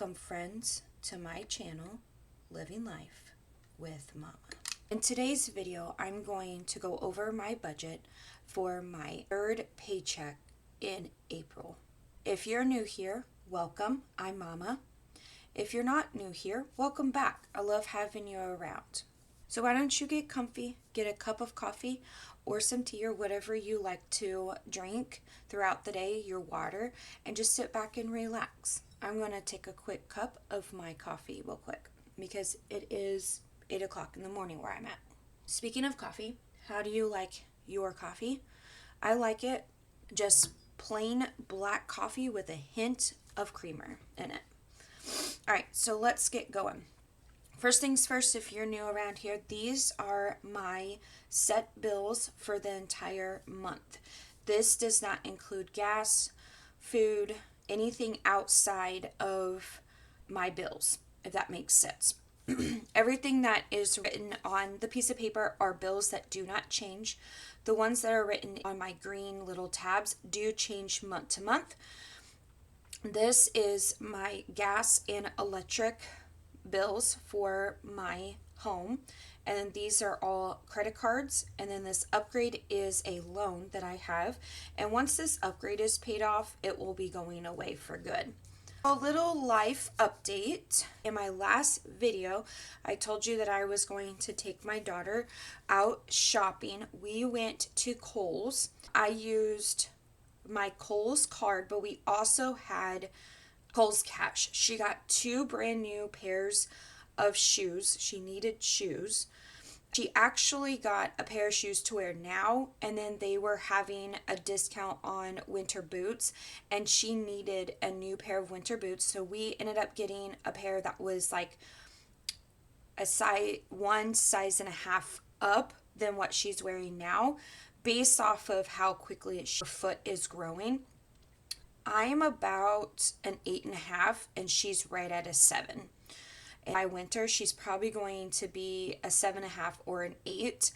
Welcome, friends, to my channel, Living Life with Mama. In today's video, I'm going to go over my budget for my third paycheck in April. If you're new here, welcome. I'm Mama. If you're not new here, welcome back. I love having you around. So why don't you get comfy, get a cup of coffee or some tea or whatever you like to drink throughout the day, your water, and just sit back and relax. I'm going to take a quick cup of my coffee real quick because it is 8 o'clock in the morning where I'm at. Speaking of coffee, how do you like your coffee? I like it just plain black coffee with a hint of creamer in it. All right, so let's get going. First things first, if you're new around here, these are my set bills for the entire month. This does not include gas, food, anything outside of my bills, if that makes sense. Everything that is written on the piece of paper are bills that do not change. The ones that are written on my green little tabs do change month to month. This is my gas and electric bills for my home, and these are all credit cards, and then this upgrade is a loan that I have, and once this upgrade is paid off, it will be going away for good. A little life update. In my last video, I told you that I was going to take my daughter out shopping. We went to Kohl's. I used my Kohl's card, but we also had Kohl's cash. She got 2 brand new pairs of shoes. She needed shoes. She actually got a pair of shoes to wear now, and then they were having a discount on winter boots, and she needed a new pair of winter boots. So we ended up getting a pair that was like a one size and a half up than what she's wearing now, based off of how quickly her foot is growing. I'm about an 8.5 and she's right at a 7. And by winter, she's probably going to be a 7.5 or an 8.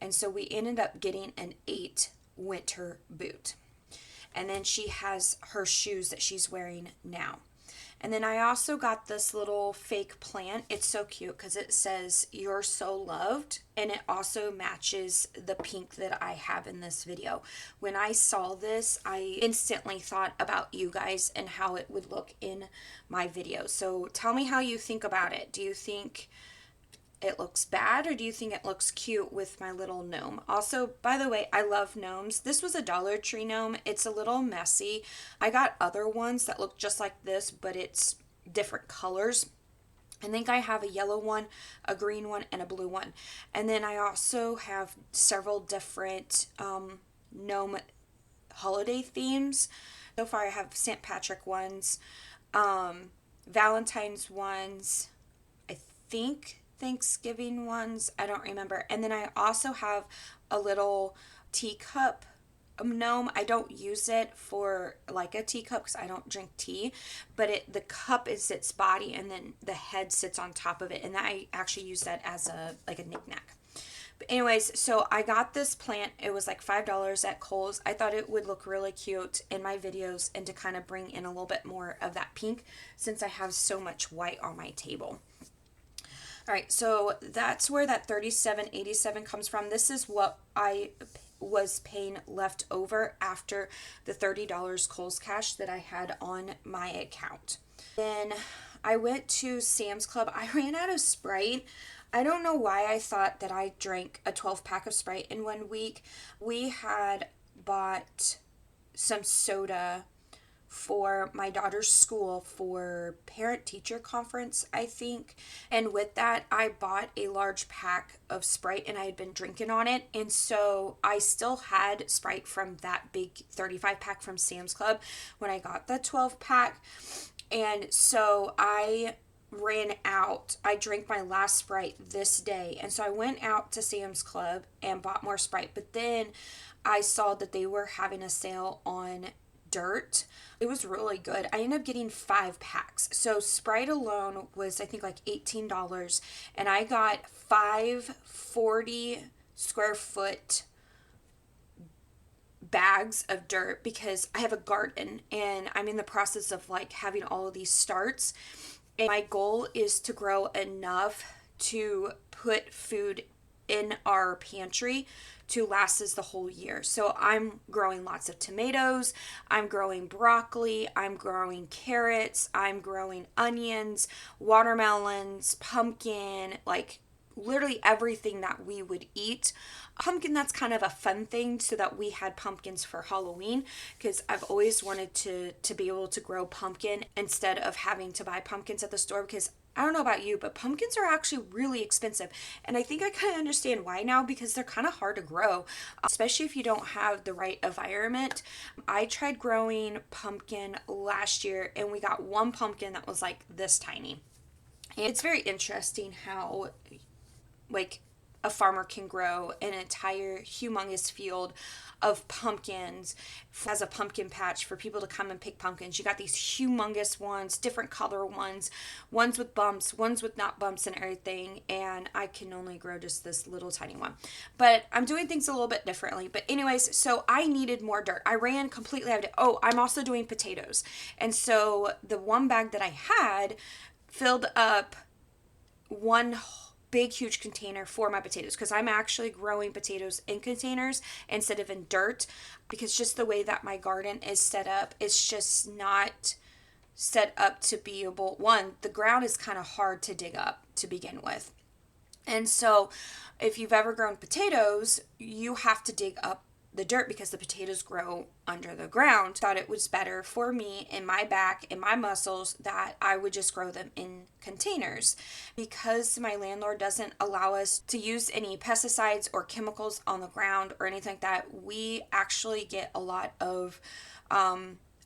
And so we ended up getting an 8 winter boot. And then she has her shoes that she's wearing now. And then I also got this little fake plant. It's so cute because it says, "You're so loved." And it also matches the pink that I have in this video. When I saw this, I instantly thought about you guys and how it would look in my video. So tell me how you think about it. Do you think it looks bad, or do you think it looks cute with my little gnome? Also, by the way, I love gnomes. This was a Dollar Tree gnome. It's a little messy. I got other ones that look just like this, but it's different colors. I think I have a yellow one, a green one, and a blue one. And then I also have several different gnome holiday themes. So far I have St. Patrick ones, Valentine's ones, I think Thanksgiving ones, I don't remember. And then I also have a little teacup gnome. I don't use it for like a teacup because I don't drink tea, but the cup is its body and then the head sits on top of it, and I actually use that as a knick-knack. But anyways, so I got this plant. It was like $5 at Kohl's. I thought it would look really cute in my videos and to kind of bring in a little bit more of that pink since I have so much white on my table. All right, so that's where that $37.87 comes from. This is what I was paying left over after the $30 Kohl's cash that I had on my account. Then I went to Sam's Club. I ran out of Sprite. I don't know why I thought that I drank a 12-pack of Sprite in 1 week. We had bought some soda for my daughter's school for parent-teacher conference, I think. And with that, I bought a large pack of Sprite and I had been drinking on it. And so I still had Sprite from that big 35-pack from Sam's Club when I got the 12-pack. And so I ran out. I drank my last Sprite this day. And so I went out to Sam's Club and bought more Sprite. But then I saw that they were having a sale on Dirt. It was really good. I ended up getting 5 packs. So Sprite alone was, I think, like $18, and I got 5 40 square foot bags of dirt because I have a garden and I'm in the process of like having all of these starts. And my goal is to grow enough to put food in our pantry to last us the whole year. So I'm growing lots of tomatoes, I'm growing broccoli, I'm growing carrots, I'm growing onions, watermelons, pumpkin, like literally everything that we would eat. Pumpkin, that's kind of a fun thing, so that we had pumpkins for Halloween, because I've always wanted to be able to grow pumpkin instead of having to buy pumpkins at the store, because I don't know about you, but pumpkins are actually really expensive. And I think I kind of understand why now, because they're kind of hard to grow, especially if you don't have the right environment. I tried growing pumpkin last year and we got one pumpkin that was like this tiny. And it's very interesting how like a farmer can grow an entire humongous field of pumpkins as a pumpkin patch for people to come and pick pumpkins. You got these humongous ones, different color ones, ones with bumps, ones with not bumps and everything, and I can only grow just this little tiny one. But I'm doing things a little bit differently. But anyways, so I needed more dirt. I ran completely out of it. Oh, I'm also doing potatoes. And so the one bag that I had filled up one big huge container for my potatoes, because I'm actually growing potatoes in containers instead of in dirt, because just the way that my garden is set up, it's just not set up to be able, one, the ground is kind of hard to dig up to begin with. And so if you've ever grown potatoes, you have to dig up the dirt because the potatoes grow under the ground. Thought it was better for me and my back and my muscles that I would just grow them in containers. Because my landlord doesn't allow us to use any pesticides or chemicals on the ground or anything like that, we actually get a lot of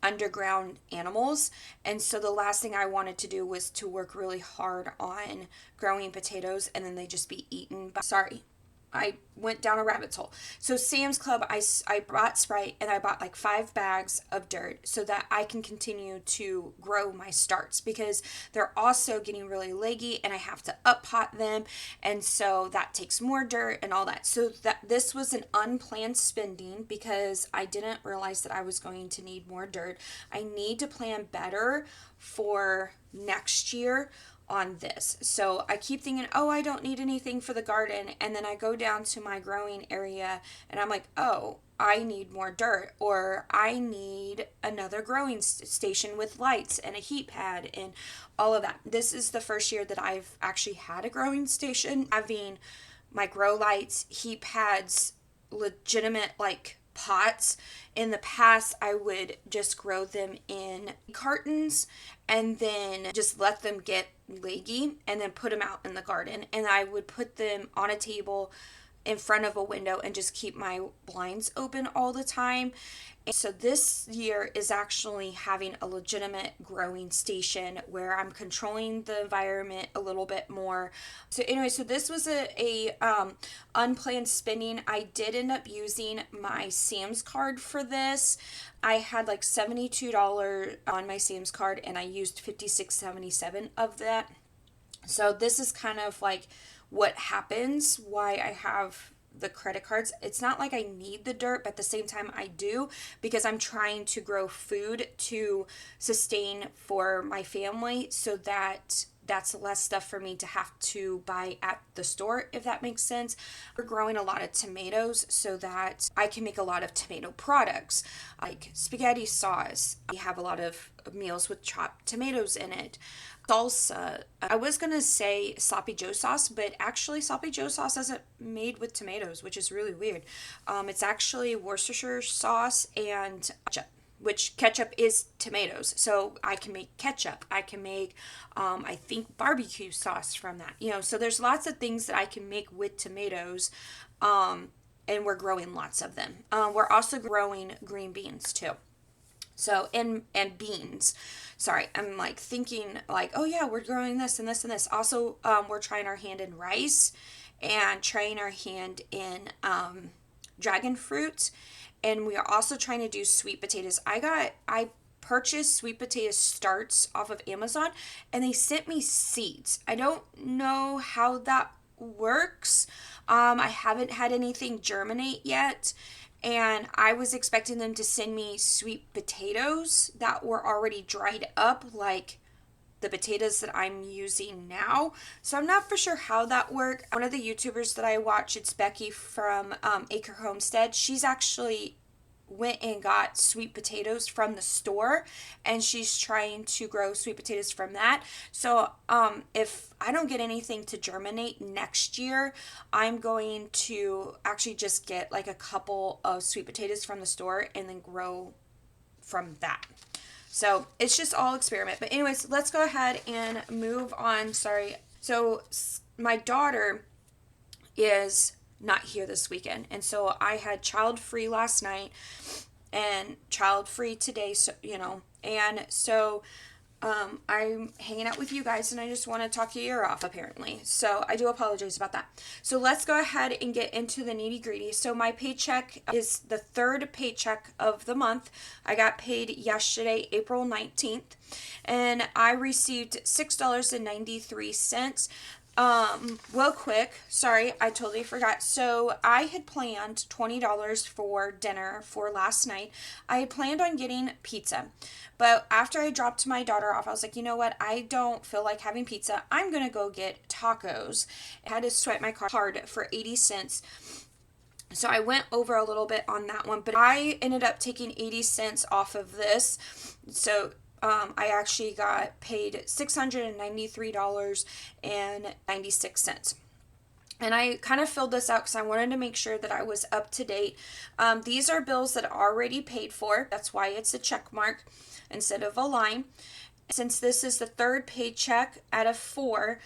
underground animals. And so the last thing I wanted to do was to work really hard on growing potatoes and then they just be eaten by, sorry, I went down a rabbit hole. So Sam's Club, I bought Sprite and I bought like 5 bags of dirt so that I can continue to grow my starts, because they're also getting really leggy and I have to up pot them. And so that takes more dirt and all that. So that this was an unplanned spending because I didn't realize that I was going to need more dirt. I need to plan better for next year on this. So I keep thinking, oh, I don't need anything for the garden. And then I go down to my growing area and I'm like, oh, I need more dirt, or I need another growing station with lights and a heat pad and all of that. This is the first year that I've actually had a growing station, having my grow lights, heat pads, legitimate like pots. In the past, I would just grow them in cartons and then just let them get leggy and then put them out in the garden. And I would put them on a table in front of a window and just keep my blinds open all the time. And so this year is actually having a legitimate growing station where I'm controlling the environment a little bit more. So anyway, so this was a unplanned spending. I did end up using my Sam's card for this. I had like $72 on my Sam's card and I used $56.77 of that. So this is kind of like what happens, why I have the credit cards. It's not like I need the dirt, but at the same time I do, because I'm trying to grow food to sustain for my family, so that that's less stuff for me to have to buy at the store, if that makes sense. We're growing a lot of tomatoes so that I can make a lot of tomato products like spaghetti sauce. We have a lot of meals with chopped tomatoes in it. Salsa. I was going to say sloppy joe sauce, but actually sloppy joe sauce isn't made with tomatoes, which is really weird. It's actually Worcestershire sauce and ketchup, which ketchup is tomatoes. So I can make ketchup. I can make, I think, barbecue sauce from that. You know, so there's lots of things that I can make with tomatoes. And we're growing lots of them. We're also growing green beans too. So, and beans. Sorry, I'm like thinking like, oh yeah, we're growing this and this and this. Also, we're trying our hand in rice and trying our hand in dragon fruit. And we are also trying to do sweet potatoes. I purchased sweet potato starts off of Amazon and they sent me seeds. I don't know how that works. I haven't had anything germinate yet. and I was expecting them to send me sweet potatoes that were already dried up, like the potatoes that I'm using now. So I'm not for sure how that worked. One of the YouTubers that I watch, it's Becky from Acre Homestead. She's actually went and got sweet potatoes from the store, and she's trying to grow sweet potatoes from that. So if I don't get anything to germinate next year, I'm going to actually just get like a couple of sweet potatoes from the store and then grow from that. So it's just all experiment. But anyways, let's go ahead and move on. Sorry. So my daughter is not here this weekend. And so I had child free last night and child free today. So, and so I'm hanging out with you guys, and I just want to talk your ear off, apparently. So I do apologize about that. So let's go ahead and get into the nitty gritty. So my paycheck is the third paycheck of the month. I got paid yesterday, April 19th, and I received $6.93. Real quick, sorry, I totally forgot. So I had planned $20 for dinner for last night. I had planned on getting pizza, but after I dropped my daughter off, I was like, you know what? I don't feel like having pizza. I'm going to go get tacos. I had to swipe my card for 80 cents. So I went over a little bit on that one, but I ended up taking 80 cents off of this. So I actually got paid $693.96. And I kind of filled this out because I wanted to make sure that I was up to date. These are bills that are already paid for. That's why it's a check mark instead of a line. Since this is the third paycheck out of 4,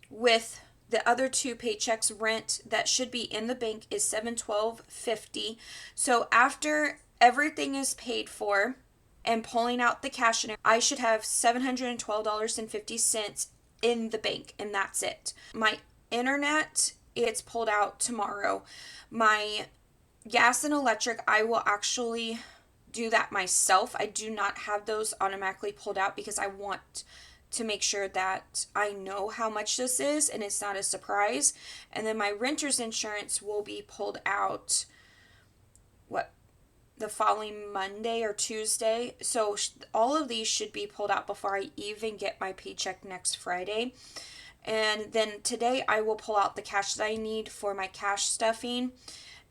with the other 2 paychecks, rent that should be in the bank is $712.50. So after everything is paid for and pulling out the cash, I should have $712.50 in the bank, and that's it. My internet, it's pulled out tomorrow. My gas and electric, I will actually do that myself. I do not have those automatically pulled out because I want to make sure that I know how much this is and it's not a surprise. And then my renter's insurance will be pulled out the following Monday or Tuesday. So all of these should be pulled out before I even get my paycheck next Friday. And then today I will pull out the cash that I need for my cash stuffing.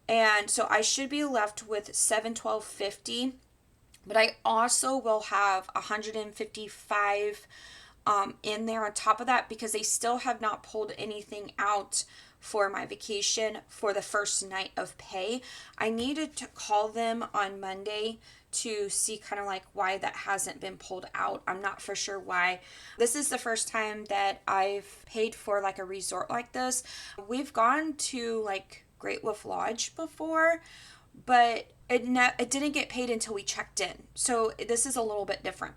And so I should be left with $712.50. But I also will have $155 in there on top of that because they still have not pulled anything out for my vacation for the first night of pay. I needed to call them on Monday to see kind of like why that hasn't been pulled out. I'm not for sure why. This is the first time that I've paid for like a resort like this. We've gone to like Great Wolf Lodge before, but it didn't get paid until we checked in. So this is a little bit different.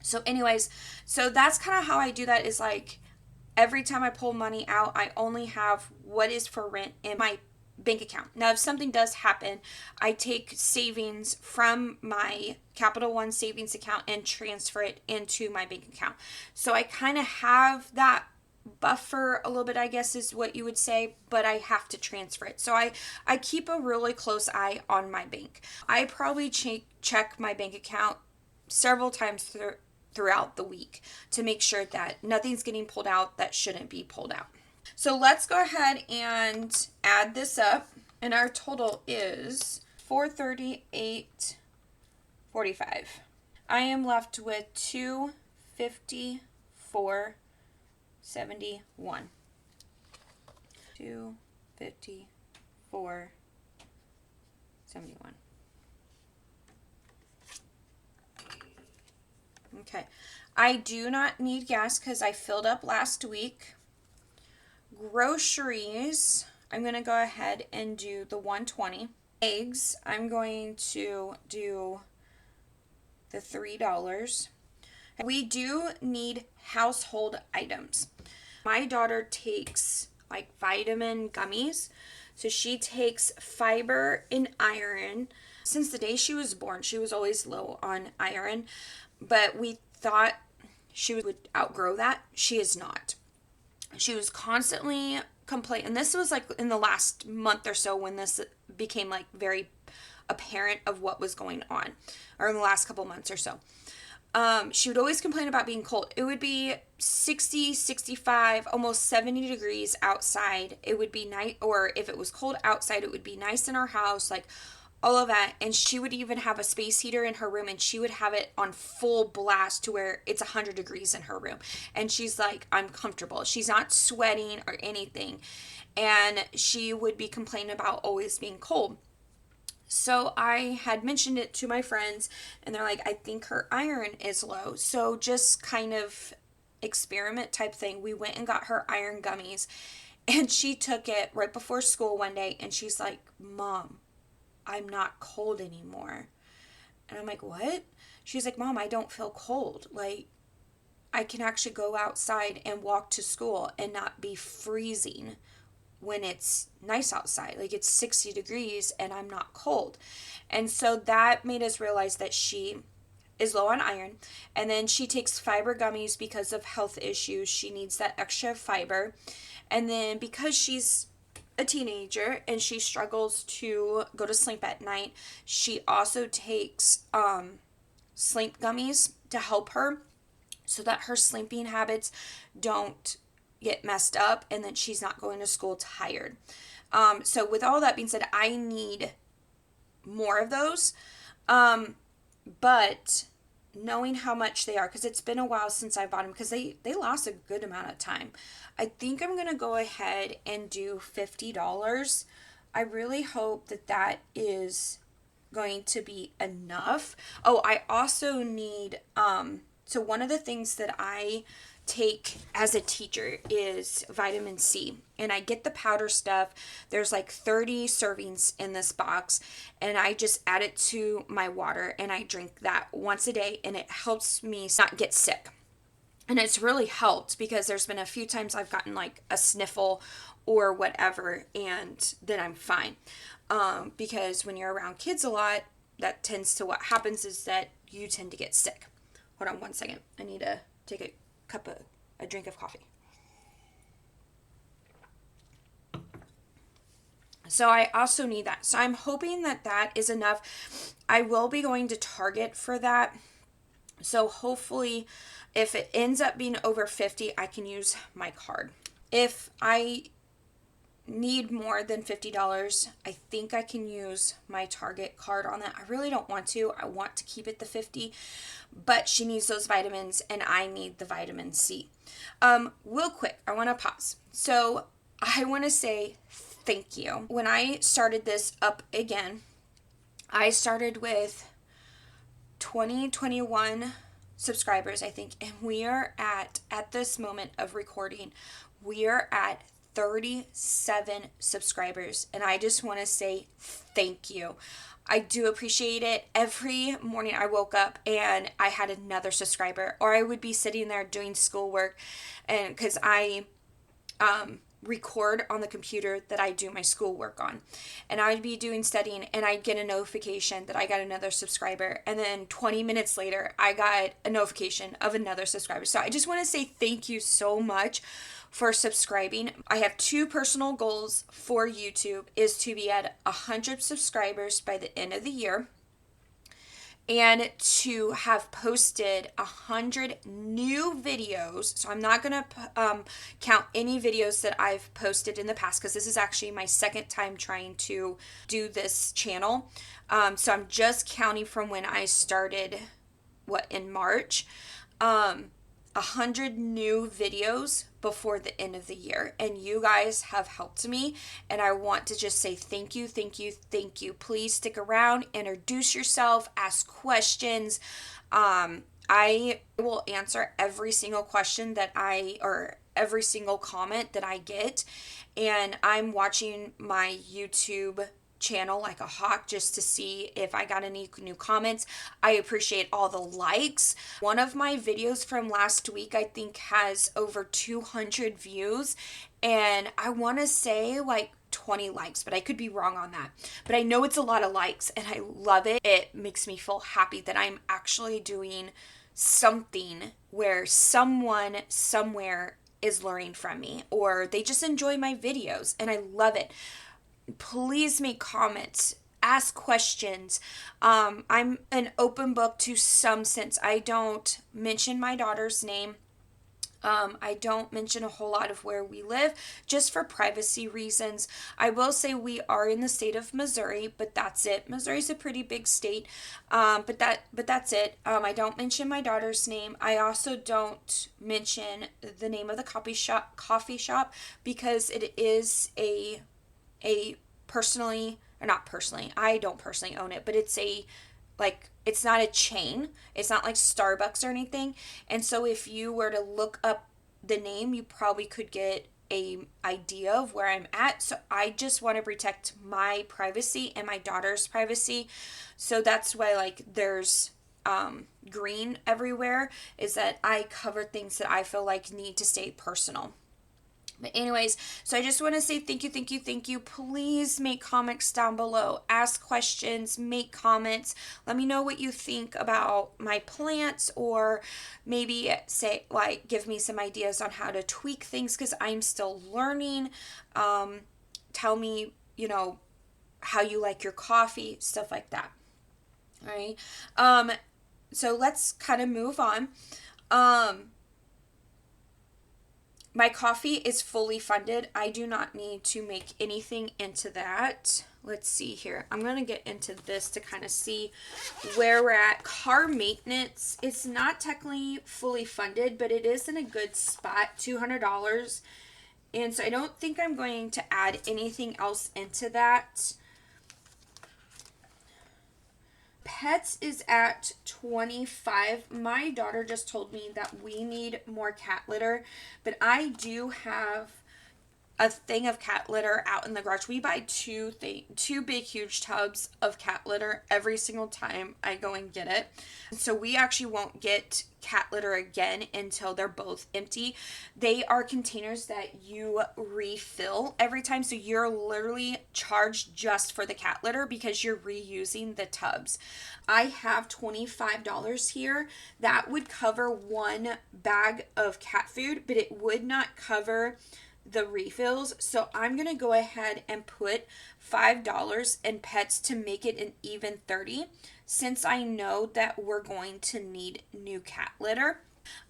So anyways, so that's kind of how I do that, is like every time I pull money out, I only have what is for rent in my bank account. Now, if something does happen, I take savings from my Capital One savings account and transfer it into my bank account. So I kind of have that buffer a little bit, I guess is what you would say, but I have to transfer it. So I keep a really close eye on my bank. I probably check my bank account several times throughout the week to make sure that nothing's getting pulled out that shouldn't be pulled out. So let's go ahead and add this up, and our total is $438.45. I am left with $254.71. $254.71. Okay, I do not need gas because I filled up last week. Groceries, I'm going to go ahead and do the $120. Eggs, I'm going to do the $3. We do need household items. My daughter takes like vitamin gummies. So she takes fiber and iron. Since the day she was born, she was always low on iron. But we thought she would outgrow that. She is not. She was constantly complaining. And this was like in the last month or so when this became like very apparent of what was going on, or in the last couple months or so. She would always complain about being cold. It would be 60, 65, almost 70 degrees outside. It would be nice, or if it was cold outside, it would be nice in our house, like all of that. And she would even have a space heater in her room, and she would have it on full blast to where it's 100 degrees in her room. And she's like, I'm comfortable. She's not sweating or anything. And she would be complaining about always being cold. So I had mentioned it to my friends, and they're like, I think her iron is low. So just kind of experiment type thing. We went and got her iron gummies, and she took it right before school one day, and she's like, Mom, I'm not cold anymore. And I'm like, what? She's like, Mom, I don't feel cold. Like, I can actually go outside and walk to school and not be freezing when it's nice outside. Like, it's 60 degrees and I'm not cold. And so that made us realize that she is low on iron. And then she takes fiber gummies because of health issues. She needs that extra fiber. And then because she's a teenager and she struggles to go to sleep at night, she also takes sleep gummies to help her so that her sleeping habits don't get messed up and that she's not going to school tired. So with all that being said, I need more of those. But knowing how much they are, because it's been a while since I bought them, because they last a good amount of time. I think I'm going to go ahead and do $50. I really hope that that is going to be enough. Oh, I also need, so one of the things that I take as a teacher is vitamin C, and I get the powder stuff. There's like 30 servings in this box, and I just add it to my water and I drink that once a day, and it helps me not get sick. And it's really helped, because there's been a few times I've gotten like a sniffle or whatever, and then I'm fine. Because when you're around kids a lot, that tends to, what happens is that you tend to get sick. Hold on one second. I need to take a drink of coffee. So I also need that. So I'm hoping that that is enough. I will be going to Target for that. So hopefully if it ends up being over 50, I can use my card. If I need more than $50, I think I can use my Target card on that. I really don't want to. I want to keep it the 50, but she needs those vitamins and I need the vitamin C. Real quick, I want to pause. So I want to say thank you. When I started this up again, I started with 21 subscribers, I think, and we are at this moment of recording, we are at 37 subscribers, and I just want to say thank you. I do appreciate it. Every morning I woke up and I had another subscriber, or I would be sitting there doing schoolwork, and because I record on the computer that I do my schoolwork on, and I'd be doing studying, and I'd get a notification that I got another subscriber, and then 20 minutes later I got a notification of another subscriber. So I just want to say thank you so much for subscribing. I have two personal goals for YouTube, is to be at 100 subscribers by the end of the year, and to have posted 100 new videos. So I'm not going to count any videos that I've posted in the past, because this is actually my second time trying to do this channel. So I'm just counting from when I started, in March. 100 new videos before the end of the year, and you guys have helped me, and I want to just say thank you, thank you, thank you. Please stick around, introduce yourself, ask questions. I will answer every single question or every single comment that I get, and I'm watching my YouTube channel like a hawk just to see if I got any new comments. I appreciate all the likes. One of my videos from last week, I think, has over 200 views, and I want to say like 20 likes, but I could be wrong on that. But I know it's a lot of likes, and I love it. It makes me feel happy that I'm actually doing something where someone somewhere is learning from me, or they just enjoy my videos, and I love it. Please make comments ask questions. I'm an open book to some sense. I don't mention my daughter's name. I don't mention a whole lot of where we live just for privacy reasons. I will say we are in the state of Missouri, but that's it. Missouri's a pretty big state, but that's it. I don't mention my daughter's name. I also don't mention the name of the coffee shop because it is a personally, or not personally, I don't personally own it, but it's a, like, it's not a chain. It's not like Starbucks or anything. And so if you were to look up the name, you probably could get a idea of where I'm at. So I just want to protect my privacy and my daughter's privacy. So that's why, like, there's green everywhere, is that I cover things that I feel like need to stay personal. But anyways, so I just want to say thank you, thank you, thank you. Please make comments down below. Ask questions, make comments. Let me know what you think about my plants, or maybe say, like, give me some ideas on how to tweak things because I'm still learning. Tell me, how you like your coffee, stuff like that. All right. So let's kind of move on. My coffee is fully funded. I do not need to make anything into that. Let's see here. I'm going to get into this to kind of see where we're at. Car maintenance, it's not technically fully funded, but it is in a good spot, $200. And so I don't think I'm going to add anything else into that. Pets is at 25. My daughter just told me that we need more cat litter, but I do have a thing of cat litter out in the garage. We buy two big huge tubs of cat litter every single time I go and get it. So we actually won't get cat litter again until they're both empty. They are containers that you refill every time, so you're literally charged just for the cat litter because you're reusing the tubs. I have $25 here. That would cover one bag of cat food, but it would not cover the refills. So I'm going to go ahead and put $5 in pets to make it an even 30, since I know that we're going to need new cat litter.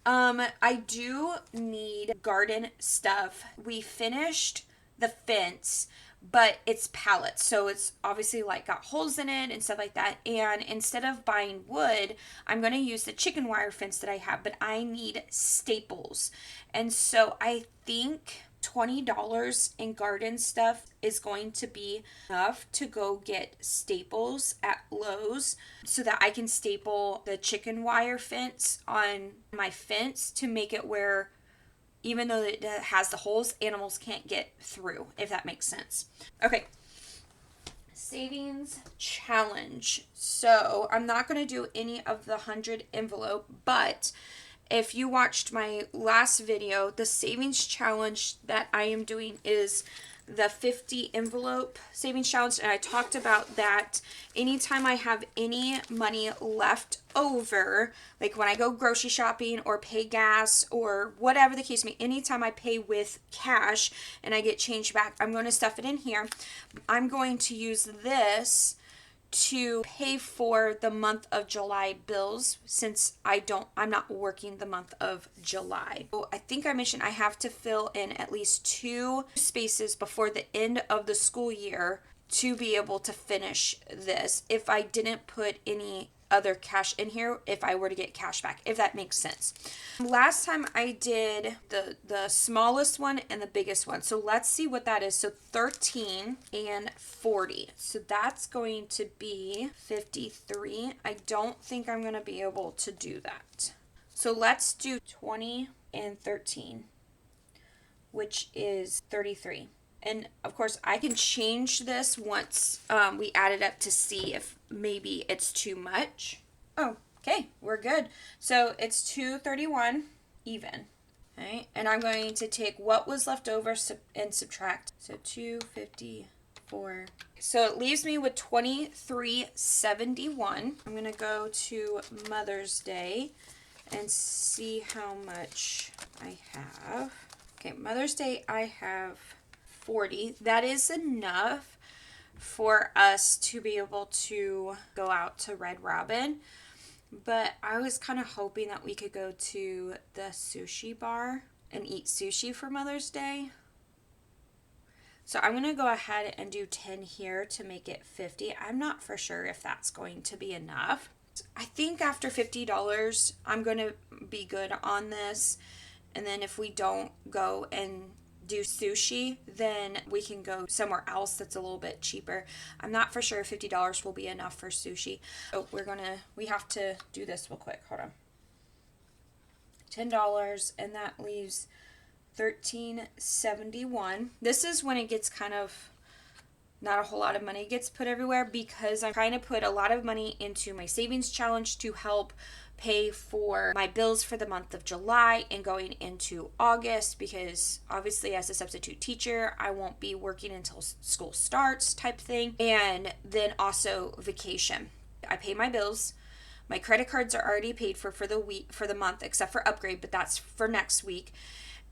I do need garden stuff. We finished the fence, but it's pallets, so it's obviously like got holes in it and stuff like that. And instead of buying wood, I'm going to use the chicken wire fence that I have, but I need staples. And so I think $20 in garden stuff is going to be enough to go get staples at Lowe's so that I can staple the chicken wire fence on my fence to make it where, even though it has the holes, animals can't get through, if that makes sense. Okay. Savings challenge. So I'm not going to do any of the 100 envelope, but if you watched my last video, the savings challenge that I am doing is the 50 envelope savings challenge, and I talked about that. Anytime I have any money left over, like when I go grocery shopping or pay gas or whatever the case may be, anytime I pay with cash and I get change back, I'm going to stuff it in here. I'm going to use this to pay for the month of July bills, since I'm not working the month of July. So I think I mentioned I have to fill in at least 2 spaces before the end of the school year to be able to finish this, if I didn't put any other cash in here, if I were to get cash back, if that makes sense. Last time I did the smallest one and the biggest one, so let's see what that is. So 13 and 40, so that's going to be 53. I don't think I'm going to be able to do that, so let's do 20 and 13, which is 33. And of course I can change this once we add it up to see if maybe it's too much. Oh, okay, we're good. So it's 231 even. Okay, and I'm going to take what was left over and subtract. So 254. So it leaves me with 2371. I'm going to go to Mother's Day and see how much I have. Okay, Mother's Day I have 40. That is enough for us to be able to go out to Red Robin. But I was kind of hoping that we could go to the sushi bar and eat sushi for Mother's Day. So I'm going to go ahead and do 10 here to make it 50. I'm not for sure if that's going to be enough. I think after $50, I'm going to be good on this. And then if we don't go and do sushi, then we can go somewhere else that's a little bit cheaper. I'm not for sure if $50 will be enough for sushi. Oh, we have to do this real quick. Hold on. $10, and that leaves $13.71. This is when it gets kind of not a whole lot of money gets put everywhere, because I'm trying to put a lot of money into my savings challenge to help pay for my bills for the month of July and going into August, because obviously as a substitute teacher I won't be working until school starts type thing, and then also vacation. I pay my bills. My credit cards are already paid for the week, for the month, except for Upgrade, but that's for next week.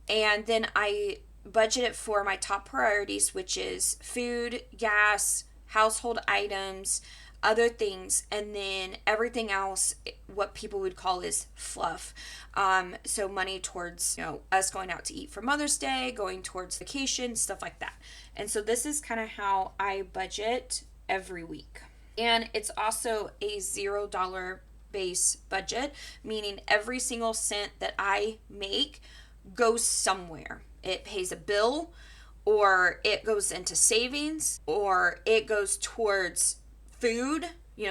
And then I budget it for my top priorities, which is food, gas, household items, other things, and then everything else, what people would call is fluff. So money towards, us going out to eat for Mother's Day, going towards vacation, stuff like that. And so this is kind of how I budget every week. And it's also a $0 base budget, meaning every single cent that I make goes somewhere. It pays a bill, or it goes into savings, or it goes towards food,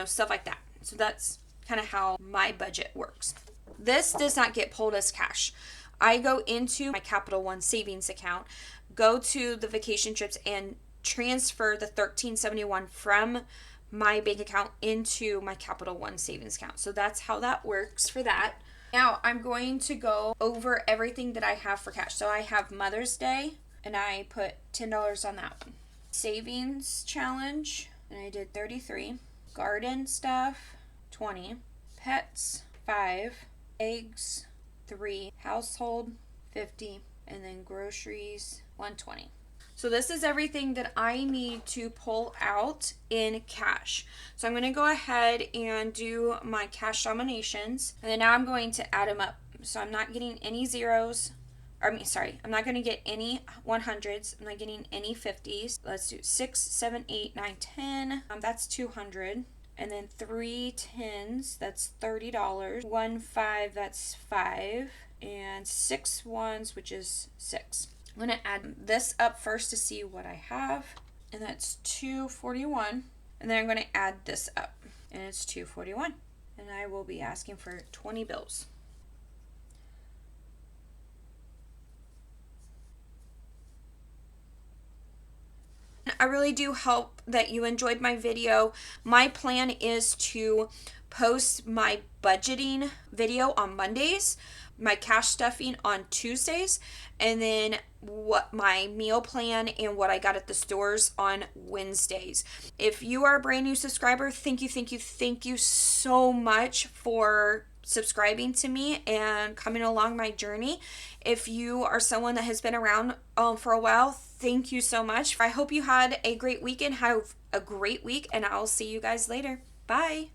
stuff like that. So that's kind of how my budget works. This does not get pulled as cash. I go into my Capital One savings account, go to the vacation trips, and transfer the $13.71 from my bank account into my Capital One savings account. So that's how that works for that. Now I'm going to go over everything that I have for cash. So I have Mother's Day, and I put $10 on that one. Savings challenge, and I did 33. Garden stuff, 20. Pets, 5. Eggs, 3. Household, 50. And then groceries, 120. So this is everything that I need to pull out in cash. So I'm going to go ahead and do my cash nominations. And then now I'm going to add them up. So I'm not getting any zeros. I'm not going to get any 100s. I'm not getting any 50s. Let's do 6, 7, 8, 9, 10. That's 200. And then 3 10s, that's $30. 1 5, that's 5. And 6 1s, which is 6. I'm going to add this up first to see what I have, and that's $241. And then I'm going to add this up, and it's $241. And I will be asking for 20 bills. I really do hope that you enjoyed my video. My plan is to post my budgeting video on Mondays, my cash stuffing on Tuesdays, and then what my meal plan and what I got at the stores on Wednesdays. If you are a brand new subscriber, thank you so much for subscribing to me and coming along my journey. If you are someone that has been around for a while, thank you so much. I hope you had a great weekend. Have a great week, and I'll see you guys later. Bye.